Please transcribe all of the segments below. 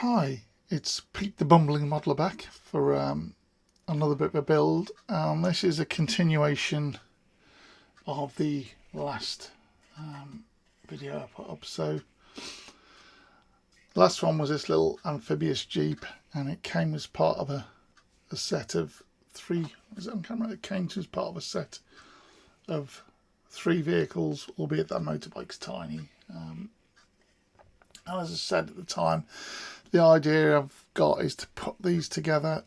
Hi, it's Pete the Bumbling Modeler back for another bit of a build. This is a continuation of the last video I put up. So the last one was this little amphibious Jeep, and it came as part of a set of three. Was it on camera? It came as part of a set of three vehicles, albeit that motorbike's tiny. And as I said at the time, the idea I've got is to put these together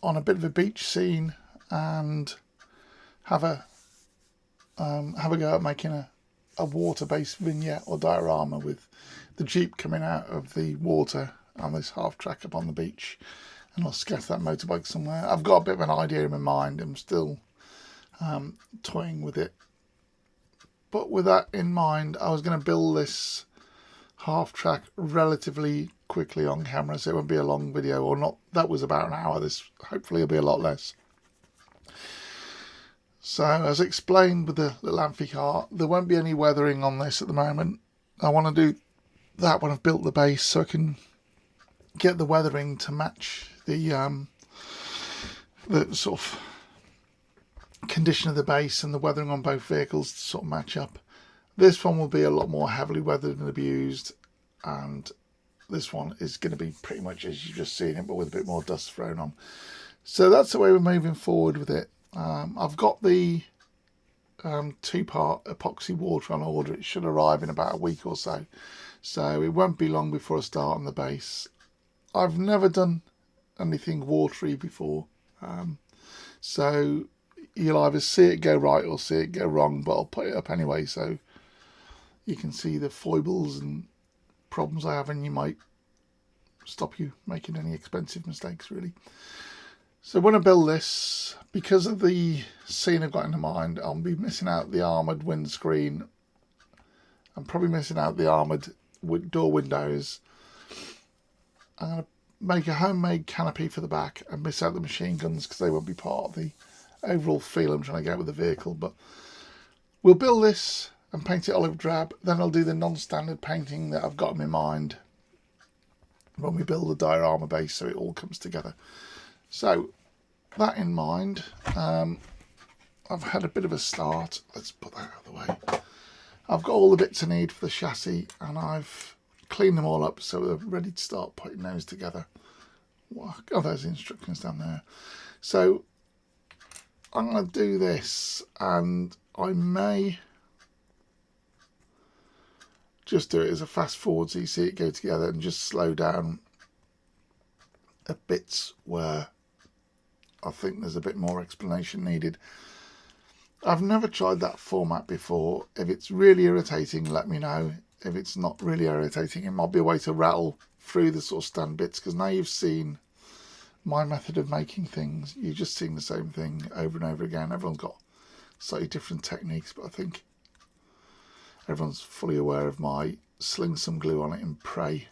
on a bit of a beach scene and have a go at making a water-based vignette or diorama with the Jeep coming out of the water on this half track up on the beach, and I'll sketch that motorbike somewhere. I've got a bit of an idea in my mind. I'm still toying with it, but with that in mind, I was going to build this half track relatively quickly on camera, so it won't be a long video, or not. That was about an hour. This hopefully will be a lot less. So as explained with the little amphi car, there won't be any weathering on this at the moment. I want to do that when I've built the base, so I can get the weathering to match the sort of condition of the base and the weathering on both vehicles to sort of match up. This one will be a lot more heavily weathered and abused, and this one is going to be pretty much as you've just seen it, but with a bit more dust thrown on. So that's the way we're moving forward with it. I've got the two-part epoxy water on order. It should arrive in about a week or so, so it won't be long before I start on the base. I've never done anything watery before, so you'll either see it go right or see it go wrong, but I'll put it up anyway so you can see the foibles and problems I have, and you might stop you making any expensive mistakes, really. So when I build this, because of the scene I've got in mind, I'll be missing out the armoured windscreen. I'm probably missing out the armoured door windows. I'm going to make a homemade canopy for the back and miss out the machine guns because they won't be part of the overall feel I'm trying to get with the vehicle. But we'll build this and paint it olive drab. Then I'll do the non-standard painting that I've got in my mind when we build the diorama base, so it all comes together. So that in mind, I've had a bit of a start. Let's put that out of the way. I've got all the bits I need for the chassis, and I've cleaned them all up, so we're ready to start putting those together. Oh, there's the instructions down there. So I'm going to do this, and I may just do it as a fast forward so you see it go together, and just slow down at bits where I think there's a bit more explanation needed. I've never tried that format before. If it's really irritating, let me know. If it's not really irritating, it might be a way to rattle through the sort of stand bits, because now you've seen my method of making things. You're just seeing the same thing over and over again. Everyone's got slightly different techniques, but I think everyone's fully aware of my sling some glue on it and pray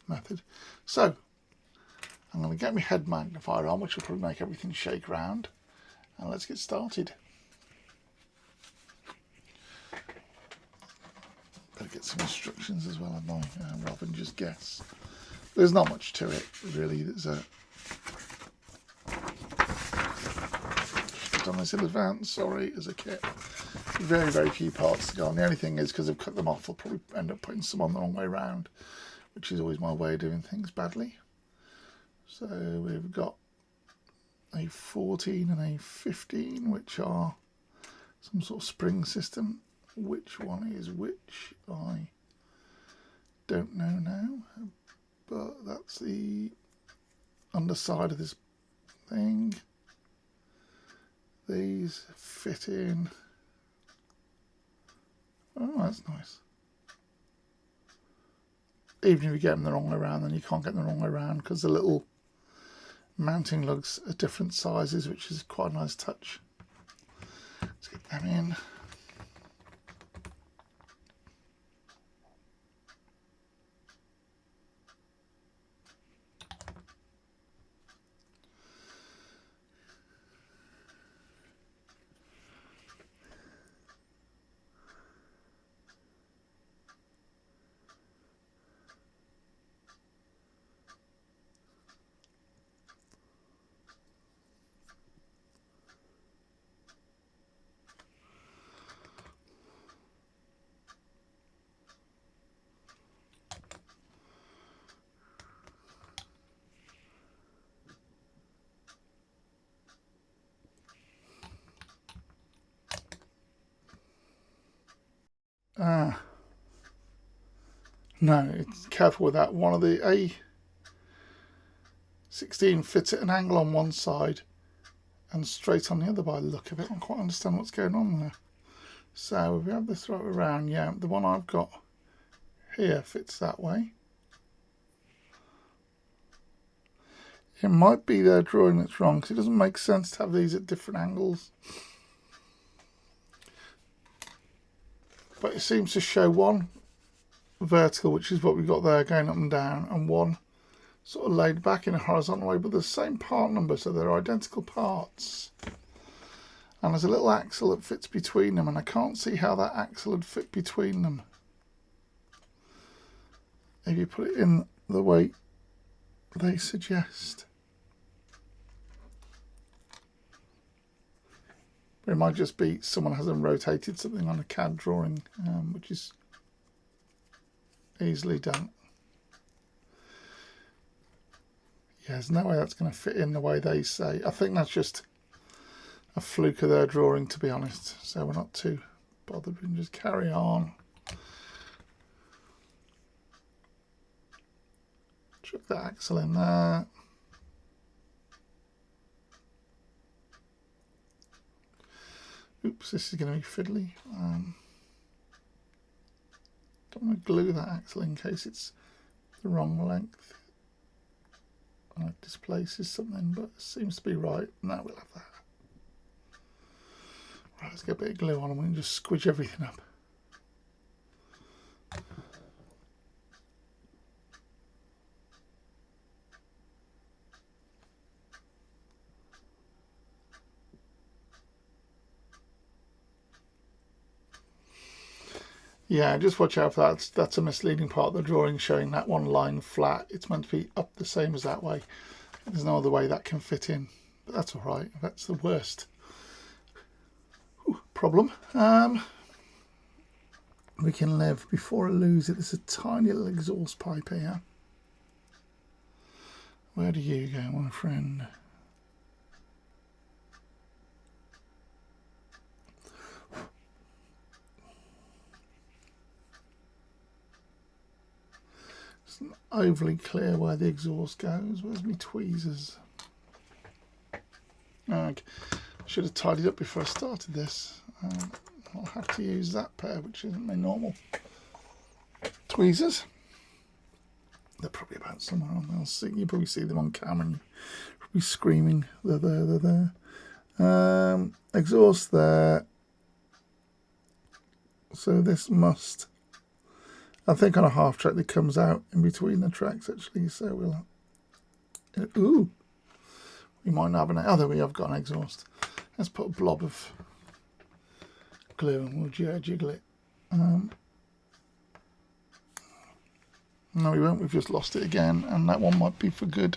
method. So I'm going to get my head magnifier on, which will probably make everything shake around, and let's get started. Better get some instructions as well, haven't I? Rather than just guess. There's not much to it, really. There's a... I've done this in advance, sorry, as a kit. Very, very few parts to go on. The only thing is, because I've cut them off, I'll probably end up putting some on the wrong way around, which is always my way of doing things badly. So we've got a 14 and a 15, which are some sort of spring system. Which one is which, I don't know now, but that's the underside of this thing. These fit in. Oh, that's nice. Even if you get them the wrong way around, then you can't get them the wrong way around, because the little mounting lugs are different sizes, which is quite a nice touch. Let's get them in. No, it's careful with that. One of the A16 fits at an angle on one side and straight on the other by the look of it. I don't quite understand what's going on there. So if we have this right around, yeah, the one I've got here fits that way. It might be their drawing that's wrong, because it doesn't make sense to have these at different angles. But it seems to show one vertical, which is what we've got there, going up and down, and one sort of laid back in a horizontal way, but the same part number, so they're identical parts. And there's a little axle that fits between them, and I can't see how that axle would fit between them if you put it in the way they suggest. But it might just be someone hasn't rotated something on a CAD drawing, which is easily done. Yeah, there's no way that's going to fit in the way they say. I think that's just a fluke of their drawing, to be honest. So we're not too bothered. We can just carry on. Chuck that axle in there. Oops, this is going to be fiddly. Don't want to glue that axle in case it's the wrong length. And it displaces something, but it seems to be right. Now we'll have that. Right, let's get a bit of glue on and we can just squidge everything up. Yeah, just watch out for that. That's a misleading part of the drawing, showing that one line flat. It's meant to be up the same as that way. There's no other way that can fit in, but that's all right. That's the worst problem. We can live. Before I lose it, there's a tiny little exhaust pipe here. Where do you go, my friend? It's not overly clear where the exhaust goes. Where's my tweezers? Okay. Should have tidied up before I started this. I'll have to use that pair, which isn't my normal tweezers. They're probably about somewhere on there. See, you probably see them on camera and you'll probably screaming, they're there, they're there. Exhaust there. So this must, I think on a half track that comes out in between the tracks actually, so we'll, ooh, we might not have an, oh there we have got an exhaust. Let's put a blob of glue and we'll jiggle it. No we won't, we've just lost it again, and that one might be for good.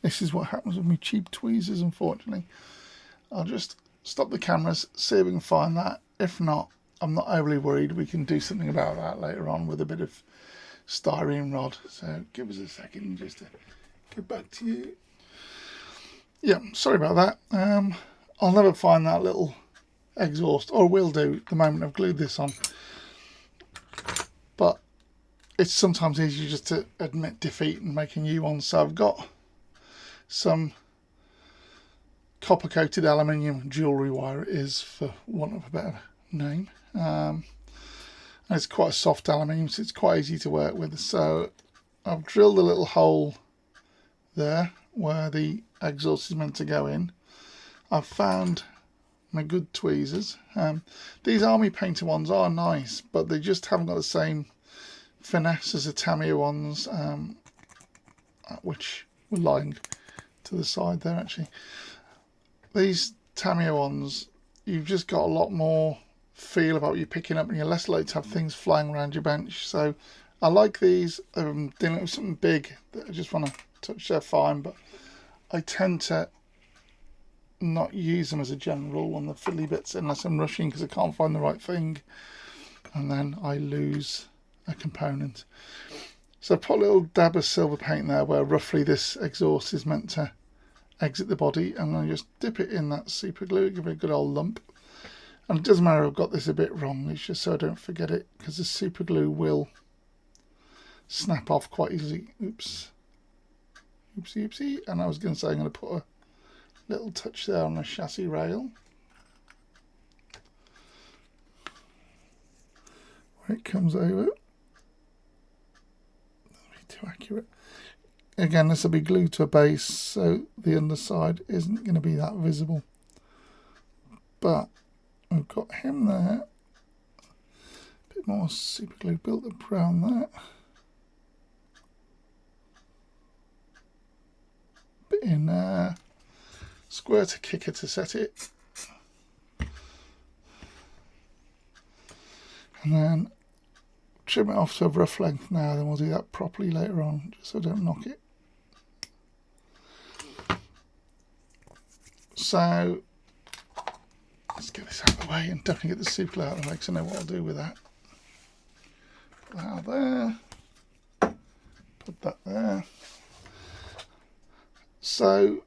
This is what happens with me cheap tweezers, unfortunately. I'll just stop the cameras, see if we can find that. If not, I'm not overly worried. We can do something about that later on with a bit of styrene rod. So give us a second just to get back to you. Yeah, sorry about that. I'll never find that little exhaust, or will do the moment I've glued this on. But it's sometimes easier just to admit defeat and make a new one. So I've got some copper coated aluminium jewellery wire, it is, for want of a better name. And it's quite a soft aluminium, so it's quite easy to work with. So I've drilled a little hole there where the exhaust is meant to go in. I've found my good tweezers. These army painter ones are nice, but they just haven't got the same finesse as the Tamiya ones, which were lying to the side there actually. These Tamiya ones, you've just got a lot more feel about what you're picking up, and you're less likely to have things flying around your bench. So I like these. Dealing with something big that I just want to touch, they're fine, but I tend to not use them as a general rule on the fiddly bits unless I'm rushing because I can't find the right thing, and then I lose a component. So I've put a little dab of silver paint there where roughly this exhaust is meant to exit the body. I'm going to just dip it in that super glue, give it a good old lump, And it doesn't matter if I've got this a bit wrong, it's just so I don't forget it, because the super glue will snap off quite easily. Oops. Oopsie oopsie. And I was going to say I'm going to put a little touch there on the chassis rail. Where it comes over. Too accurate. Again, this will be glued to a base, so the underside isn't going to be that visible. But we've got him there. A bit more super glue built up around that. Bit in squirter kicker to set it. And then trim it off to a rough length now, then we'll do that properly later on, just so I don't knock it. So let's get this out of the way and definitely get the super glue out of the way, because I know what I'll do with that. Put that out there. Put that there. So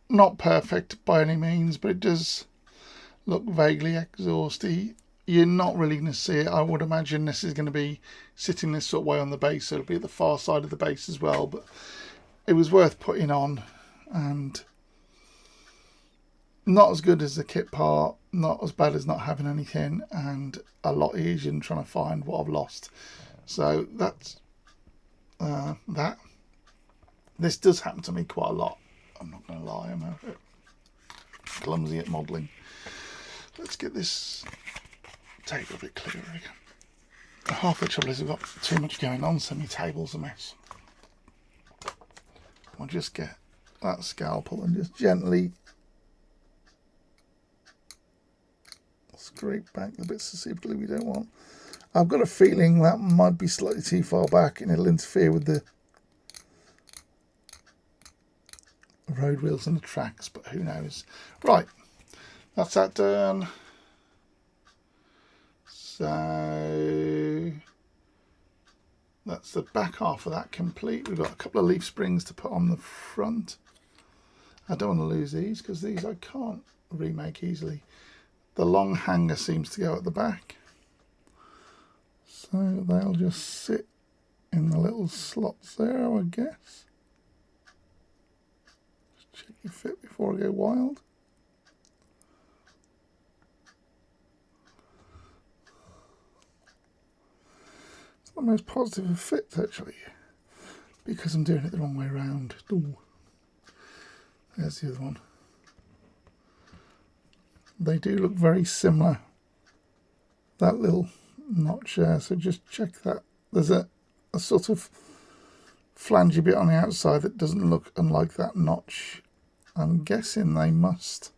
not perfect by any means, but it does look vaguely exhausty. You're not really going to see it. I would imagine this is going to be sitting this sort of way on the base, so it'll be at the far side of the base as well, but it was worth putting on, and not as good as the kit part, not as bad as not having anything, and a lot easier than trying to find what I've lost. So that's that. This does happen to me quite a lot. I'm not going to lie, I'm a bit clumsy at modelling. Let's get this table a bit clearer again. Half the trouble is we've got too much going on, so my table's a mess. I'll just get that scalpel and just gently scrape back the bits of super glue we don't want. I've got a feeling that might be slightly too far back and it'll interfere with the road wheels and the tracks, but who knows. Right, that's that done. So that's the back half of that complete. We've got a couple of leaf springs to put on the front. I don't want to lose these because these I can't remake easily. The long hanger seems to go at the back, so they'll just sit in the little slots there, I guess. Just check your fit before I go wild. The most positive of fits actually, because I'm doing it the wrong way around. Ooh. There's the other one. They do look very similar, that little notch there, so just check that. There's a sort of flangey bit on the outside that doesn't look unlike that notch. I'm guessing they must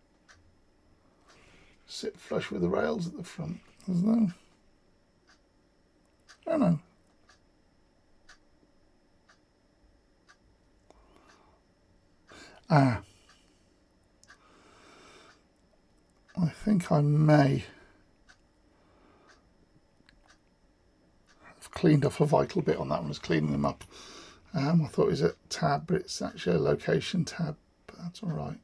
sit flush with the rails at the front, as though. I don't know. I think I may have cleaned off a vital bit on that one. I was cleaning them up. I thought it was a tab, but it's actually a location tab, but that's all right.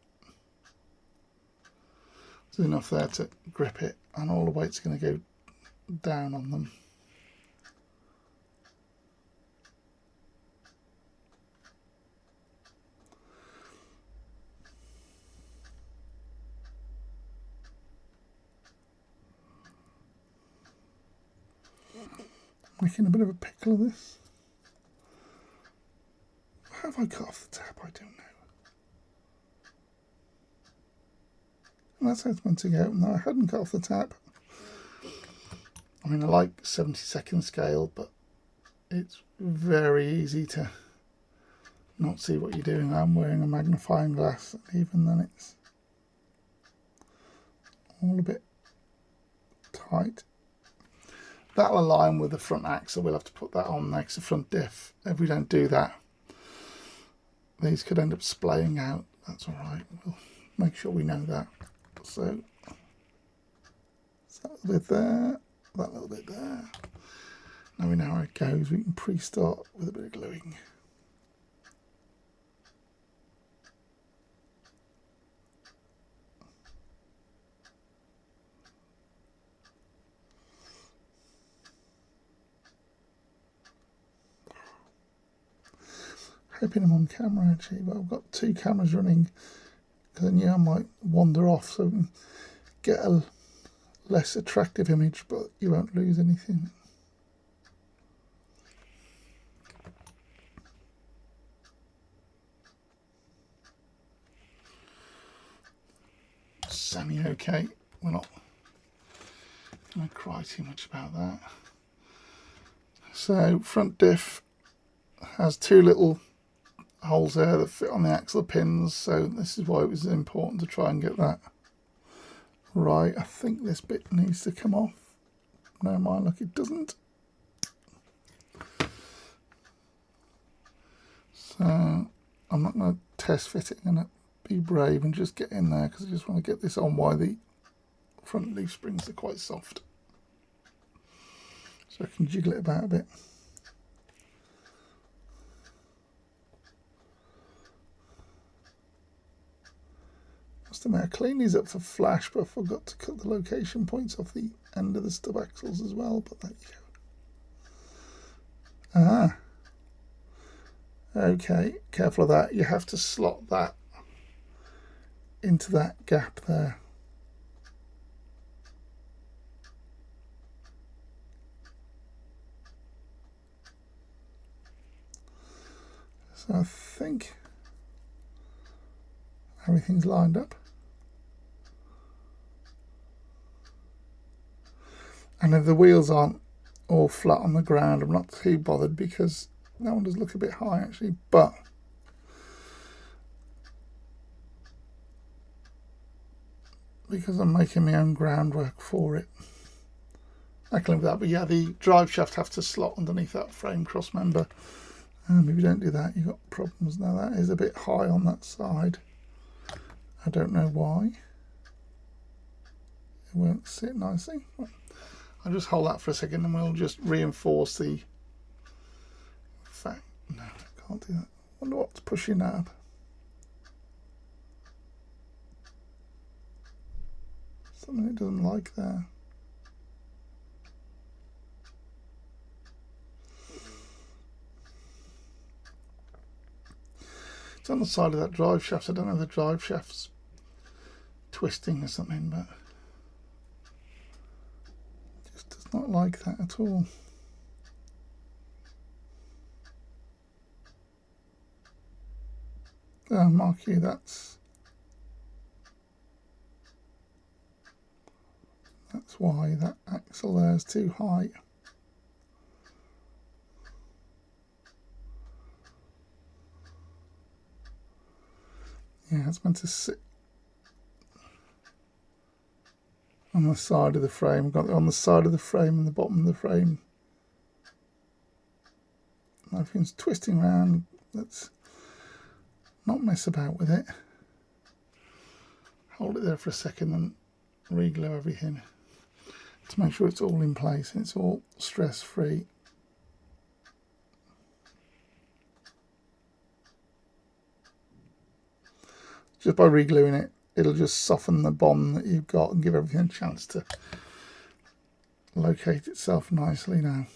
There's enough there to grip it, and all the weight's going to go down on them. Making a bit of a pickle of this. How have I cut off the tab? I don't know. And that's how it's meant to go. No, I hadn't cut off the tab. I mean, I like 70-second scale, but it's very easy to not see what you're doing. I'm wearing a magnifying glass, and even then it's all a bit tight. That'll align with the front axle. We'll have to put that on next, the front diff. If we don't do that, these could end up splaying out. That's all right. We'll make sure we know that. So that little bit there, that little bit there. Now we know how it goes. We can pre-start with a bit of gluing. hoping I'm on camera actually, but I've got two cameras running because I knew I might wander off, so I can get a less attractive image, but you won't lose anything. Semi-okay. We're not going to cry too much about that. So front diff has two little holes there that fit on the axle pins, so this is why it was important to try and get that right. I think this bit needs to come off. No, mind, look, it doesn't. So I'm not going to test fit it. I'm going to be brave and just get in there because I just want to get this on while the front leaf springs are quite soft. So I can jiggle it about a bit. Must admit, I cleaned these up for flash, but I forgot to cut the location points off the end of the stub axles as well, but there you go. Ah. Okay, careful of that. You have to slot that into that gap there. So I think everything's lined up. And if the wheels aren't all flat on the ground, I'm not too bothered because that one does look a bit high actually, but because I'm making my own groundwork for it, I can live with that. But yeah, the drive shaft have to slot underneath that frame cross member. If you don't do that, you've got problems. Now that is a bit high on that side. I don't know why. It won't sit nicely. I'll just hold that for a second and we'll just reinforce the fact. No, I can't do that. I wonder what's pushing that up. Something it doesn't like there. It's on the side of that drive shaft. I don't know if the drive shaft's twisting or something, but it just does not like that at all. Mark you, that's why that axle there is too high. Yeah, it's meant to sit on the side of the frame. I've got it on the side of the frame and the bottom of the frame. Everything's twisting around. Let's not mess about with it. Hold it there for a second and re-glue everything to make sure it's all in place and it's all stress-free. Just by re-gluing it, it'll just soften the bond that you've got and give everything a chance to locate itself nicely now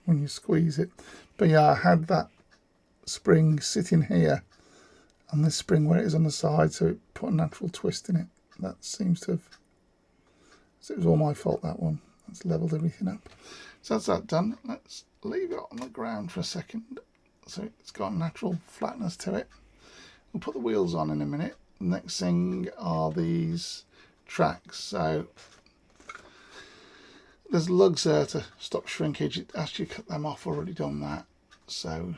when you squeeze it. But yeah, I had that spring sitting here and this spring where it is on the side, so it put a natural twist in it. That seems to have, so it was all my fault, that one. That's leveled everything up. So that's that done. Let's leave it on the ground for a second so it's got natural flatness to it. We'll put the wheels on in a minute. The next thing are these tracks. So there's lugs there to stop shrinkage. It asks you to cut them off. Already done that. So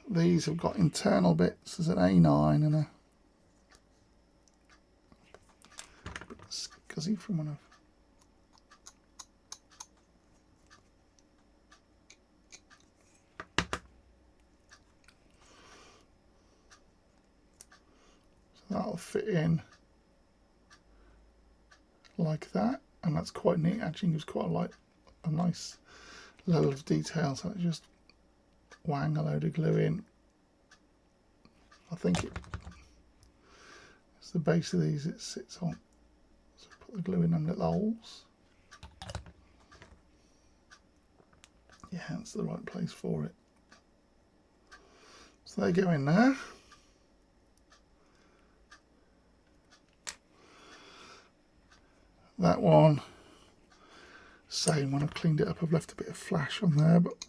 these have got internal bits. There's an A9 and a bit scuzzy from one of. That'll fit in like that, and that's quite neat. Actually, gives quite a nice level of detail. So it's just wang a load of glue in. I think it's the base of these it sits on. So put the glue in them little holes. Yeah, that's the right place for it. So they go in there. That one, same. When I've cleaned it up, I've left a bit of flash on there, but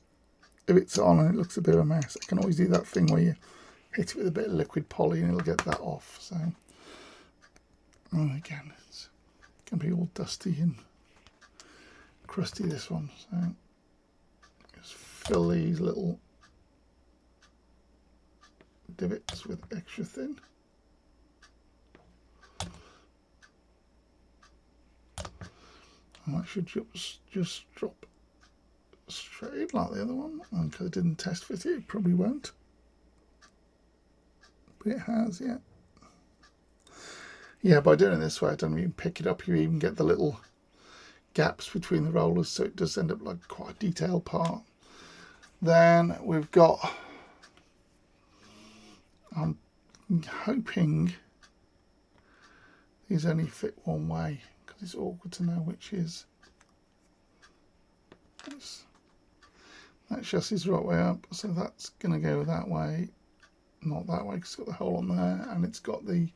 if it's on and it looks a bit of a mess, I can always do that thing where you hit it with a bit of liquid poly and it'll get that off. So, and again, it's going to be all dusty and crusty, this one. So, just fill these little divots with extra thin. And that should just drop straight like the other one. And because it didn't test fit it probably won't. But it has, yeah. Yeah, by doing it this way, I don't even pick it up. You even get the little gaps between the rollers, so it does end up like quite a detailed part. Then we've got, I'm hoping these only fit one way, because it's awkward to know which is. That chassis is right way up, so that's going to go that way, not that way, because it's got the hole on there, and it's got the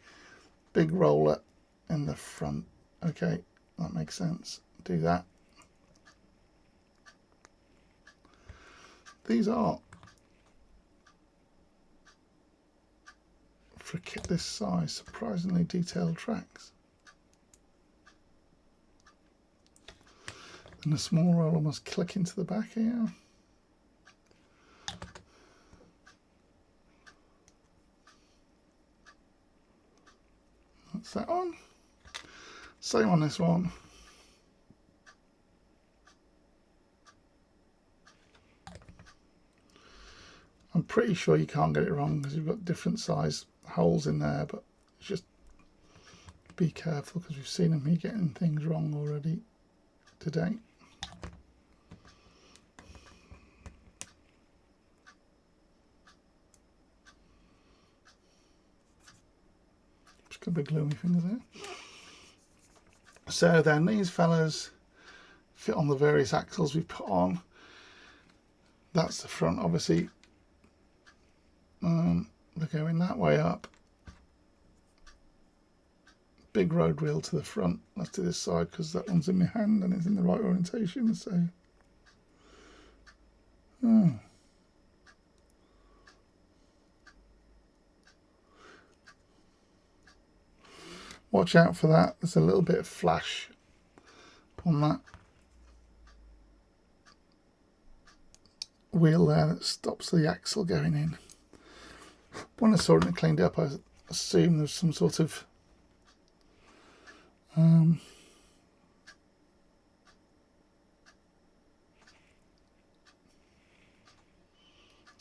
big roller in the front. Okay, that makes sense. Do that. These are, for a kit this size, surprisingly detailed tracks. And the small roller must click into the back here. That's that one. Same on this one. I'm pretty sure you can't get it wrong because you've got different size holes in there, but just be careful because we've seen me getting things wrong already today. Just got a big gloomy fingers there. So then these fellas fit on the various axles we've put on. That's the front, obviously. They're going that way up. Big road wheel to the front. Let's do this side because that one's in my hand and it's in the right orientation. So, watch out for that. There's a little bit of flash on that wheel there that stops the axle going in. When I saw it and cleaned it up, I assumed there's some sort of let's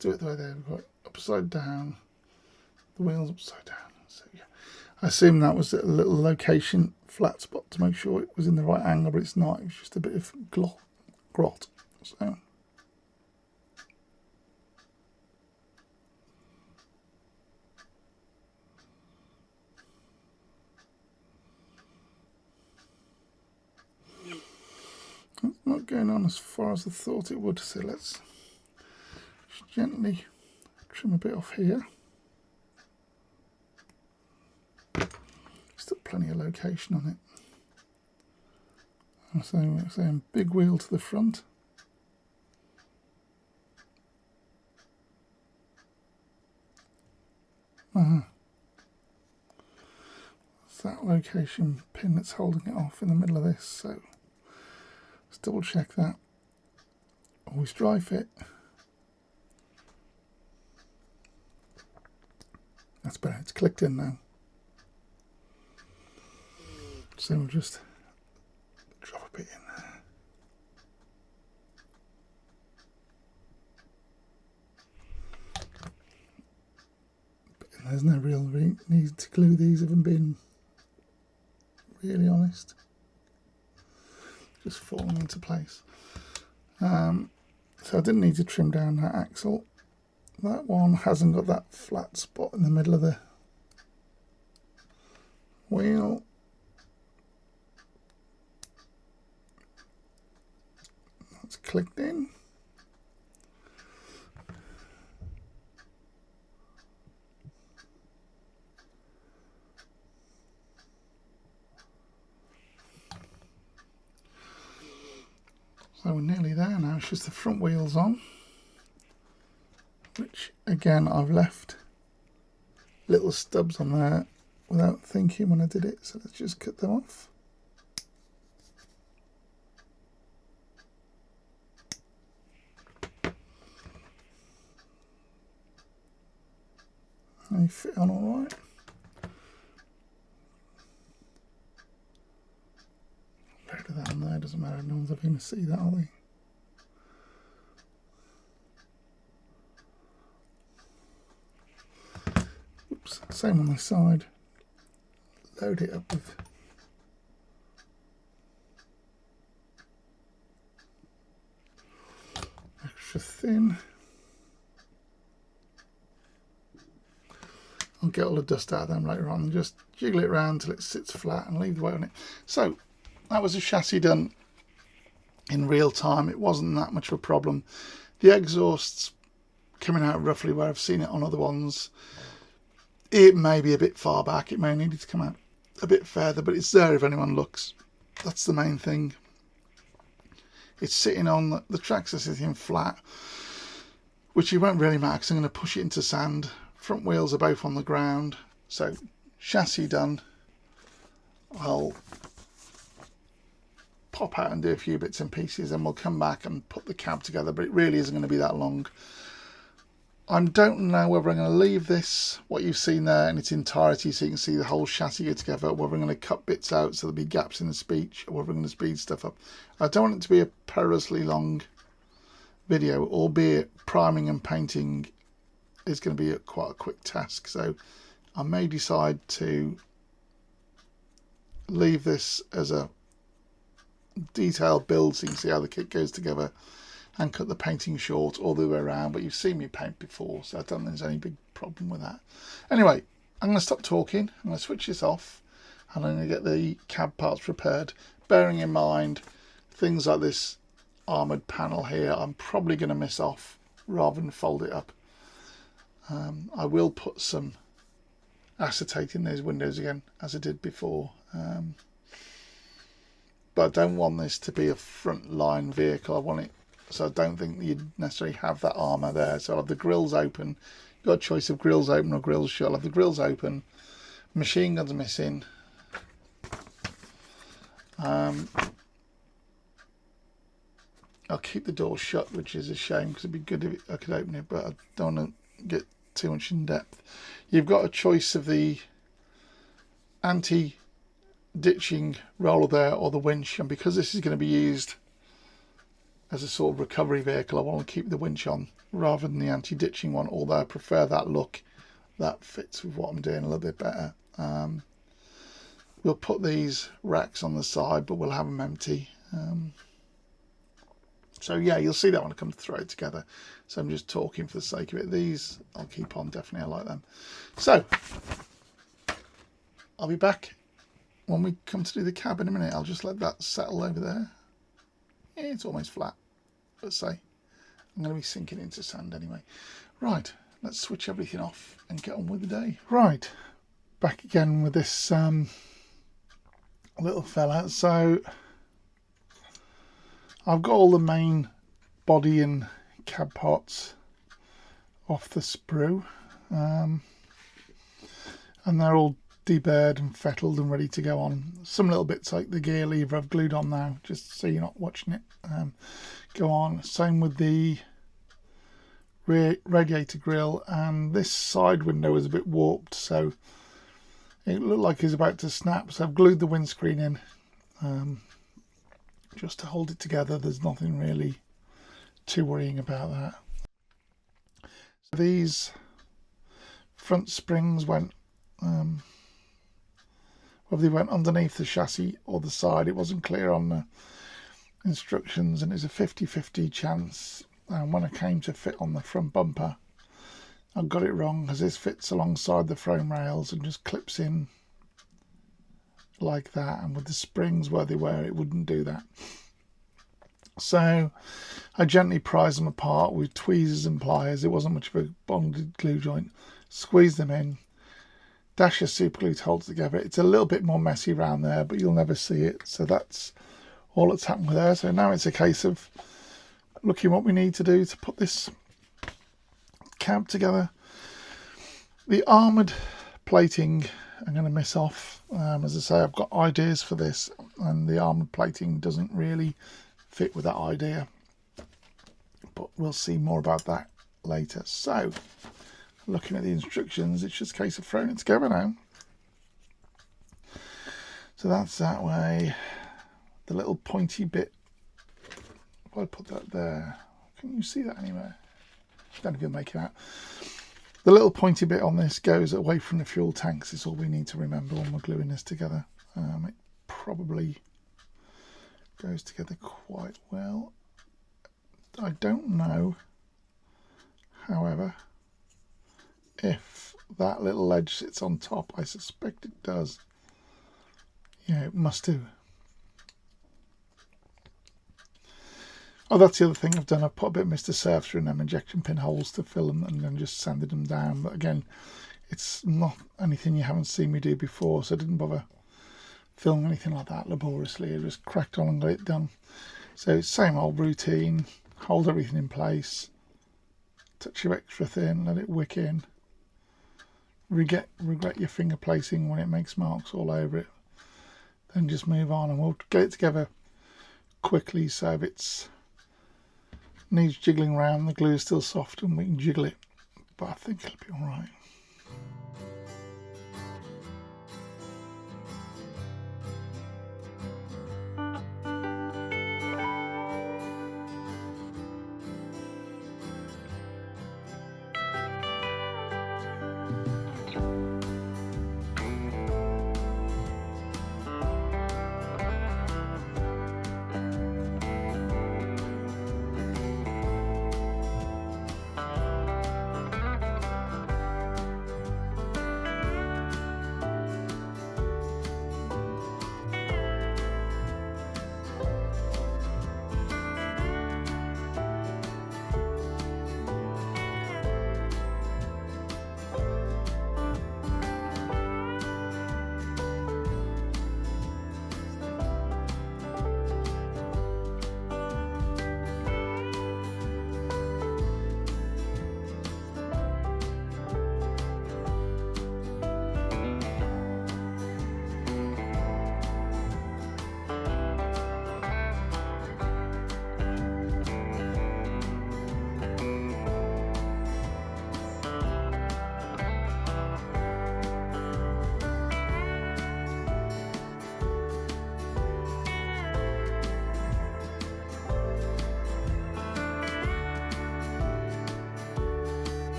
do it the way they've got it upside down. The wheel's upside down. So yeah, I assume that was a little location flat spot to make sure it was in the right angle, but it's not. It was just a bit of grot. So. It's not going on as far as I thought it would, so let's just gently trim a bit off here. Still plenty of location on it. So we're saying big wheel to the front. It's that location pin that's holding it off in the middle of this, so let's double check that. Always dry fit. That's better, it's clicked in now. So we'll just drop a bit in there. But there's no real need to glue these, if I'm being really honest. Just falling into place. So I didn't need to trim down that axle. That one hasn't got that flat spot in the middle of the wheel. That's clicked in. So we're nearly there now. It's just the front wheels on, which again I've left little stubs on there without thinking when I did it, so let's just cut them off. They fit on all right. Load of that on there, doesn't matter, no one's ever going to see that, are they? Oops, same on the side. Load it up with extra thin. I'll get all the dust out of them later on and just jiggle it around till it sits flat and leave the weight on it. So that was a chassis done in real time. It wasn't that much of a problem. The exhaust's coming out roughly where I've seen it on other ones. It may be a bit far back, it may need it to come out a bit further, but it's there if anyone looks. That's the main thing. It's sitting on, the tracks are sitting flat, which it won't really matter because I'm going to push it into sand. Front wheels are both on the ground, so chassis done. I'll pop out and do a few bits and pieces and we'll come back and put the cab together, but it really isn't going to be that long. I don't know whether I'm going to leave this, what you've seen there, in its entirety so you can see the whole chassis go together, or whether I'm going to cut bits out so there'll be gaps in the speech, or whether I'm going to speed stuff up. I don't want it to be a perilously long video, albeit priming and painting is going to be quite a quick task, so I may decide to leave this as a detailed build so you can see how the kit goes together, and cut the painting short all the way around. But you've seen me paint before, so I don't think there's any big problem with that. Anyway, I'm going to stop talking, I'm going to switch this off and I'm going to get the cab parts prepared, bearing in mind things like this armoured panel here I'm probably going to miss off rather than fold it up. I will put some acetate in these windows again as I did before, but I don't want this to be a front line vehicle. I want it so I don't think you'd necessarily have that armour there. So I'll have the grills open. You've got a choice of grills open or grills shut. I'll have the grills open, machine guns missing, I'll keep the door shut, which is a shame because it'd be good if I could open it, but I don't want to get too much in depth. You've got a choice of the anti-ditching roller there or the winch, and because this is going to be used as a sort of recovery vehicle, I want to keep the winch on rather than the anti-ditching one, although I prefer that look. That fits with what I'm doing a little bit better. We'll put these racks on the side, but we'll have them empty. So yeah, you'll see that when I come to throw it together. So I'm just talking for the sake of it. These I'll keep on, definitely, I like them. So I'll be back when we come to do the cab in a minute. I'll just let that settle over there. Yeah, it's almost flat, let's say. I'm going to be sinking into sand anyway. Right, let's switch everything off and get on with the day. Right, back again with this little fella. So I've got all the main body and cab parts off the sprue, and they're all deburred and fettled and ready to go on. Some little bits like the gear lever I've glued on now, just so you're not watching it go on. Same with the rear radiator grille, and this side window is a bit warped, so it looked like it's about to snap, so I've glued the windscreen in just to hold it together. There's nothing really too worrying about that. So these front springs went whether they went underneath the chassis or the side, it wasn't clear on the instructions, and it's a 50-50 chance. And when I came to fit on the front bumper, I got it wrong because this fits alongside the frame rails and just clips in like that, and with the springs where they were, it wouldn't do that. So I gently prised them apart with tweezers and pliers. It wasn't much of a bonded glue joint. Squeeze them in, dash of super glue to hold it together. It's a little bit more messy around there, but you'll never see it. So that's all that's happened with there. So now it's a case of looking what we need to do to put this cab together. The armoured plating I'm going to miss off. As I say, I've got ideas for this, and the armoured plating doesn't really fit with that idea, but we'll see more about that later. So looking at the instructions, it's just a case of throwing it together now. So that's that way. The little pointy bit, if I put that there, can you see that anywhere? Don't know if you'll make it out. The little pointy bit on this goes away from the fuel tanks. Is all we need to remember when we're gluing this together. It probably goes together quite well. I don't know, however, if that little edge sits on top. I suspect it does. Yeah, it must do. Oh, that's the other thing I've done. I've put a bit of Mr. Surf through them injection pin holes to fill them, and then just sanded them down. But again, it's not anything you haven't seen me do before, so I didn't bother filming anything like that laboriously. I just cracked on and got it done. So same old routine. Hold everything in place. Touch your extra thin, let it wick in. Regret your finger placing when it makes marks all over it. Then just move on, and we'll get it together quickly. So if it's needs jiggling around, the glue is still soft and we can jiggle it, but I think it'll be all right.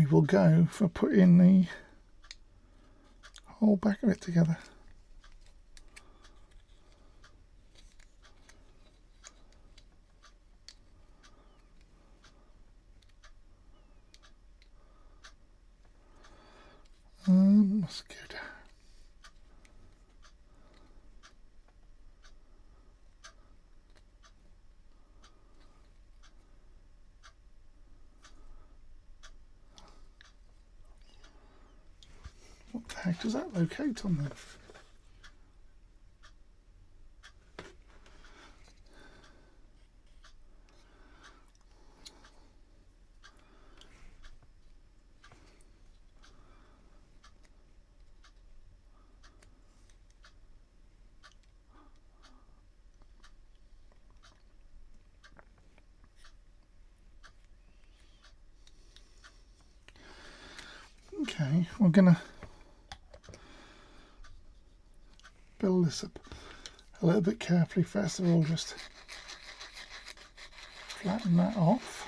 we will go for putting the whole back of it together. That's good. What the heck does that locate on there? Okay, we're gonna build this up a little bit carefully. First of all, just flatten that off.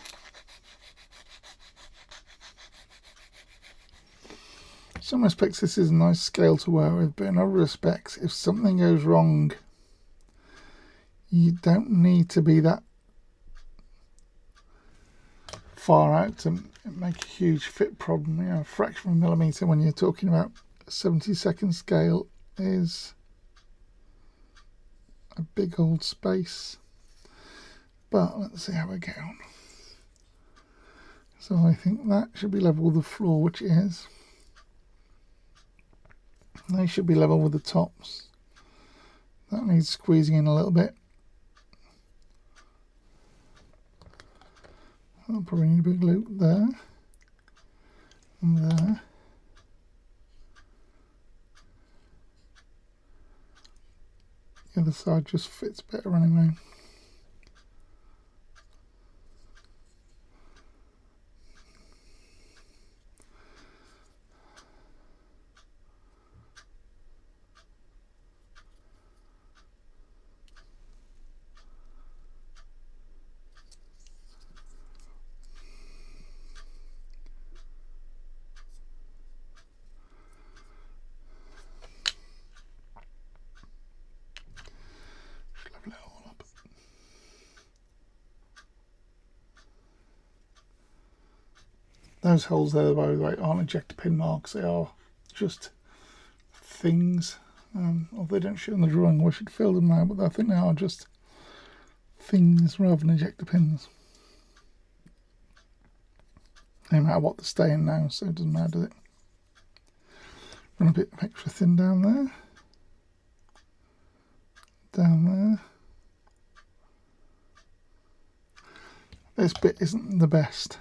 In some respects this is a nice scale to work with, but in other respects, if something goes wrong, you don't need to be that far out to make a huge fit problem. You know, a fraction of a millimetre when you're talking about a 70-second scale is a big old space. But let's see how we get on. So I think that should be level with the floor, which it is. They should be level with the tops. That needs squeezing in a little bit. I'll probably need a big loop there and there. The other side just fits better anyway. Those holes there, by the way, aren't ejector pin marks, they are just things. Or they don't show in the drawing, we should fill them now, but I think they are just things rather than ejector pins. No matter what they're staying now, so it doesn't matter, does it? Run a bit extra thin down there. Down there. This bit isn't the best.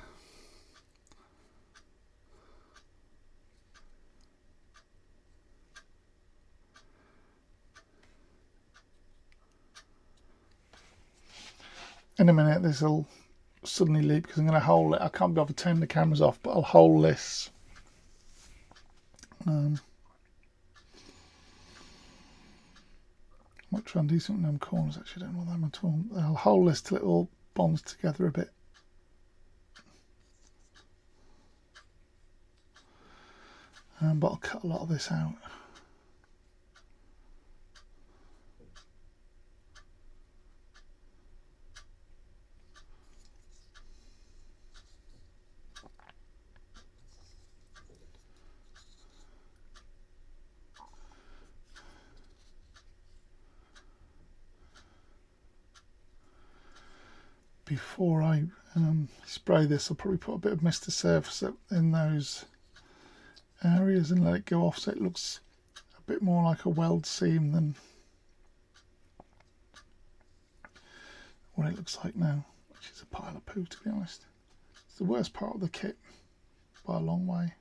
In a minute this will suddenly leap because I'm going to hold it. I can't be able to turn the cameras off, but I'll hold this. I might try and do something in them corners, actually. I don't want them at all. I'll hold this till it all bonds together a bit. But I'll cut a lot of this out. Before I spray this, I'll probably put a bit of Mr. Surface up in those areas and let it go off so it looks a bit more like a weld seam than what it looks like now, which is a pile of poo, to be honest. It's the worst part of the kit by a long way.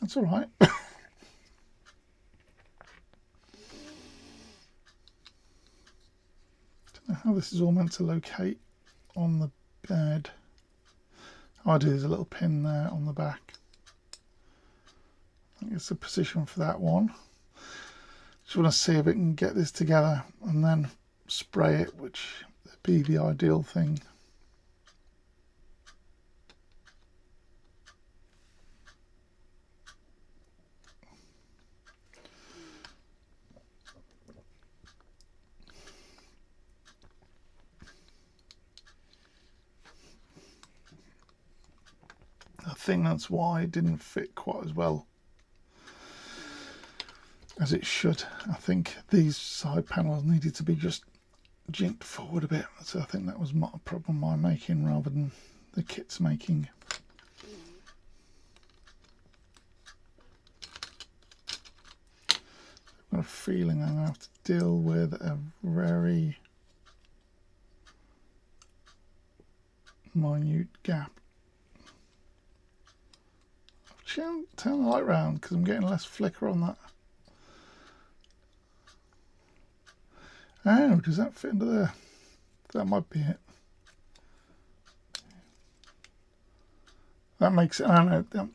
That's all right. How this is all meant to locate on the bed. Oh, I do, there's a little pin there on the back. I think it's the position for that one. Just want to see if it can get this together and then spray it, which would be the ideal thing. think that's why it didn't fit quite as well as it should. I think these side panels needed to be just jinked forward a bit, so I think that was a problem I'm making rather than the kit's making. I've got a feeling I'm going to have to deal with a very minute gap. I've turned the light round because I'm getting less flicker on that. Oh, does that fit into there? That might be it. That makes it, I don't know,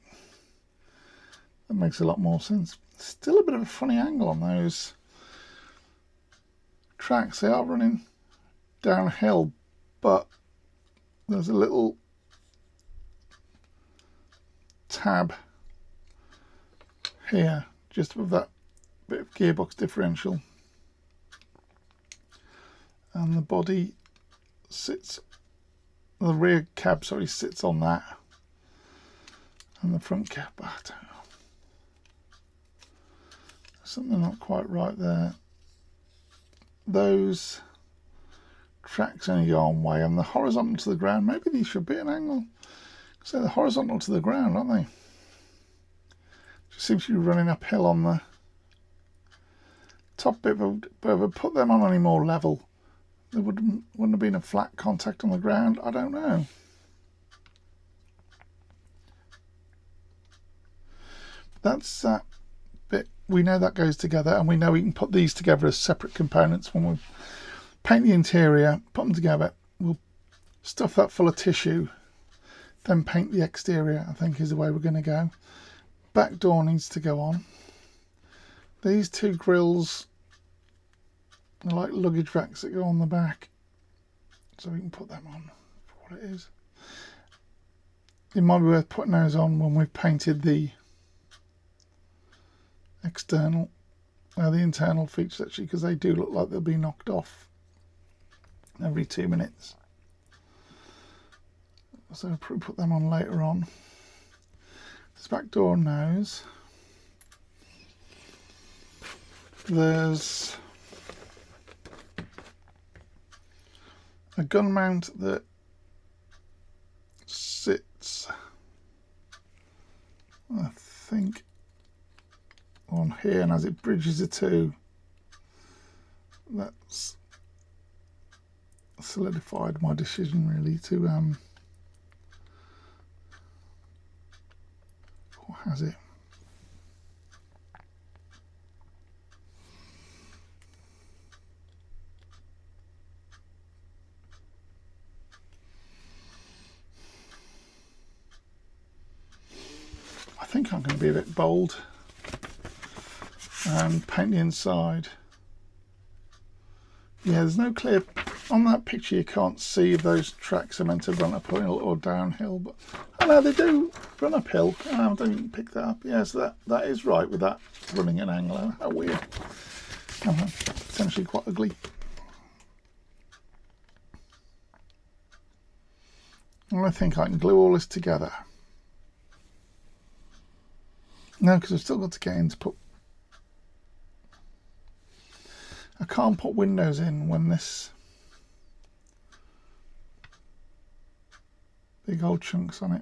that makes a lot more sense. Still a bit of a funny angle on those tracks. They are running downhill, but there's a little tab here just above that bit of gearbox differential, and the body sits, the rear cab sorry sits on that, and the front cab, I don't know, something not quite right there. Those tracks only go one way, and the horizontal to the ground, maybe these should be an angle. So they're horizontal to the ground, aren't they? Just seems to be running uphill on the top bit, but if I put them on any more level, there wouldn't have been a flat contact on the ground. I don't know. That's that bit. We know that goes together, and we know we can put these together as separate components. When we paint the interior, put them together, we'll stuff that full of tissue, then paint the exterior, I think is the way we're going to go. Back door needs to go on. These two grills are like luggage racks that go on the back, so we can put them on for what it is. It might be worth putting those on when we've painted the external, the internal features actually, because they do look like they'll be knocked off every 2 minutes. So I'll probably put them on later on. This back door nose. There's a gun mount that sits, I think, on here, and as it bridges the two, that's solidified my decision really to or has it? I think I'm going to be a bit bold and paint the inside. Yeah, there's no clear, on that picture you can't see if those tracks are meant to run uphill or downhill, but I know they do run uphill. I didn't pick that up. Yeah, so that is right with that running an angle. How weird. Potentially quite ugly. And I think I can glue all this together. No, because I've still got to get in to put... I can't put windows in when this big old chunks on it.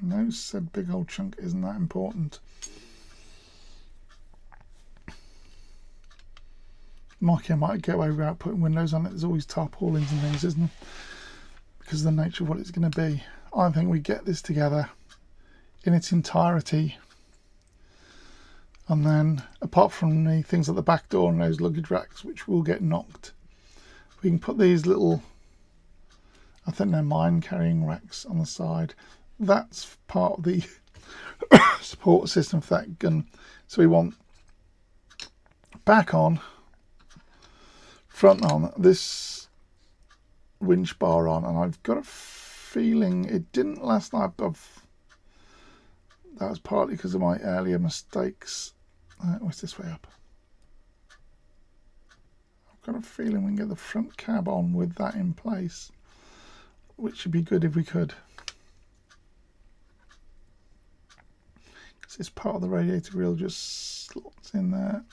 No, said big old chunk isn't that important. Mikey might get away without putting windows on it. There's always tarpaulins and things, isn't there? Because of the nature of what it's going to be. I think we get this together in its entirety, and then apart from the things at the back door and those luggage racks which will get knocked, we can put these little, I think they're mine carrying racks on the side. That's part of the support system for that gun. So we want back on, front on, this winch bar on, and I've got a feeling it didn't last night. That was partly because of my earlier mistakes. What's this way up? I've got a feeling we can get the front cab on with that in place. which would be good if we could. Because this part of the radiator grill just slots in there.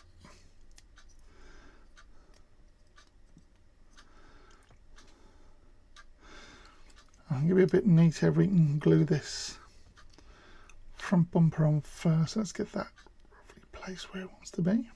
I'm going to be a bit neat over it and glue this front bumper on first. Let's get that roughly placed where it wants to be.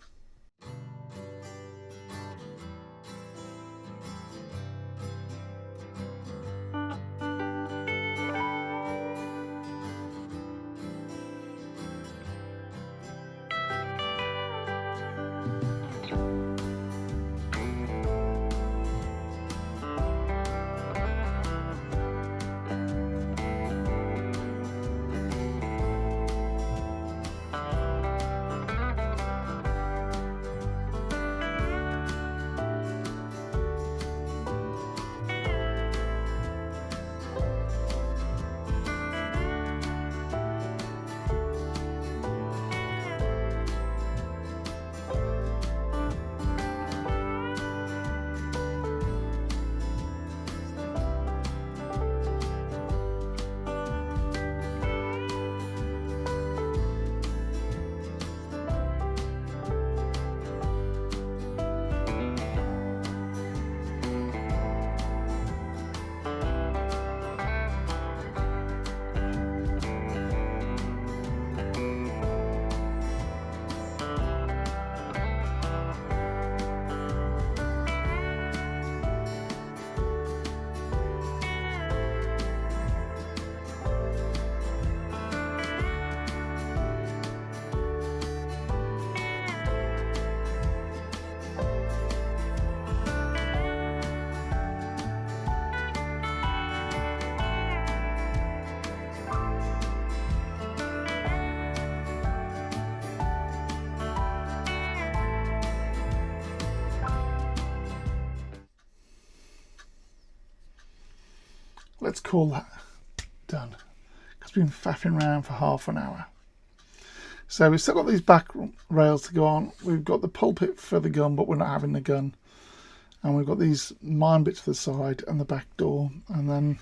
Let's call that done, because we've been faffing around for half an hour. So we've still got these back rails to go on. We've got the pulpit for the gun, but we're not having the gun. And we've got these mine bits to the side and the back door. And then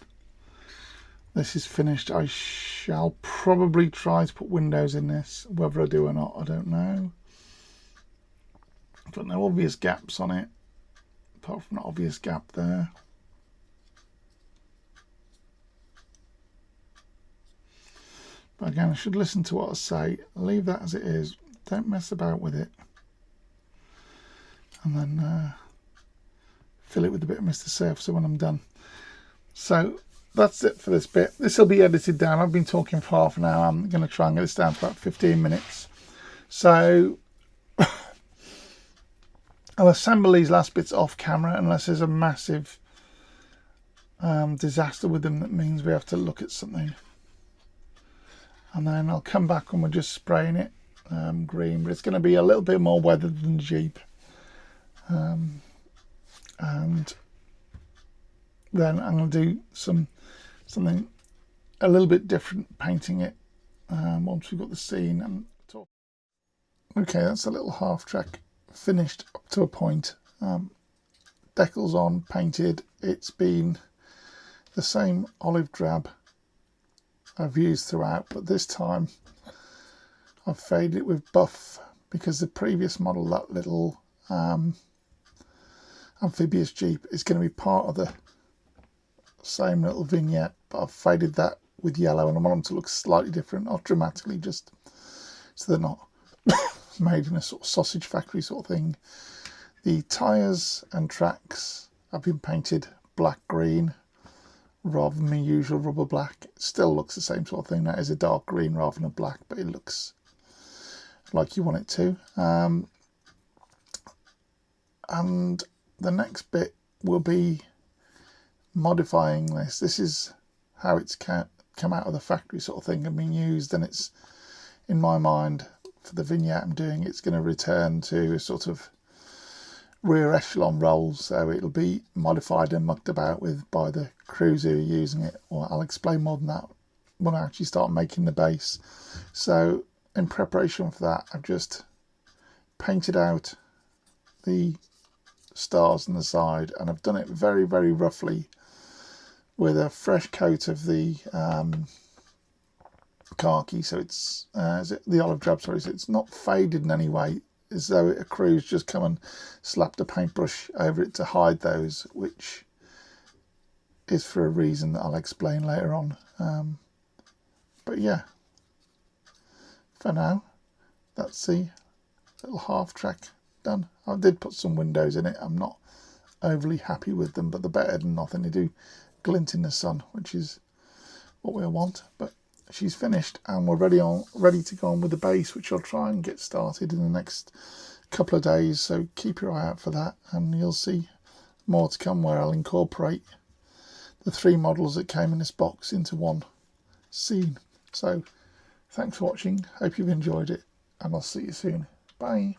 this is finished. I shall probably try to put windows in this. Whether I do or not, I don't know. I've got no obvious gaps on it, apart from an obvious gap there. But again, I should listen to what I say. Leave that as it is. Don't mess about with it. And then fill it with a bit of Mr. Surfacer when I'm done. So that's it for this bit. This will be edited down. I've been talking for half an hour. I'm going to try and get this down to about 15 minutes. So I'll assemble these last bits off camera unless there's a massive disaster with them that means we have to look at something. And then I'll come back and we're just spraying it green, but it's going to be a little bit more weathered than Jeep. And then I'm going to do something a little bit different, painting it once we've got the scene and talk. Okay, that's a little half track finished up to a point. Decals on, painted. It's been the same olive drab I've used throughout, but this time I've faded it with buff, because the previous model, that little amphibious Jeep, is going to be part of the same little vignette, but I've faded that with yellow and I want them to look slightly different, not dramatically, just so they're not made in a sort of sausage factory sort of thing. The tyres and tracks have been painted black green rather than the usual rubber black. It still looks the same sort of thing. That is a dark green rather than a black, but it looks like you want it to. And the next bit will be modifying this. This is how it's come out of the factory sort of thing and been used, and it's, in my mind, for the vignette I'm doing, it's going to return to a sort of rear echelon roll, so it'll be modified and mucked about with by the crews who are using it. Or I'll explain more than that when I actually start making the base. So in preparation for that, I've just painted out the stars on the side, and I've done it very, very roughly with a fresh coat of the khaki, so it's the olive drab, sorry, so it's not faded in any way, as though a crew's just come and slapped a paintbrush over it to hide those, which is for a reason that I'll explain later on. But yeah, for now, that's the little half track done. I did put some windows in it. I'm not overly happy with them, but they're better than nothing. They do glint in the sun, which is what we want. But she's finished, and we're ready to go on with the base, which I'll try and get started in the next couple of days. So keep your eye out for that, and you'll see more to come, where I'll incorporate the 3 models that came in this box into one scene. So thanks for watching. Hope you've enjoyed it, and I'll see you soon. Bye.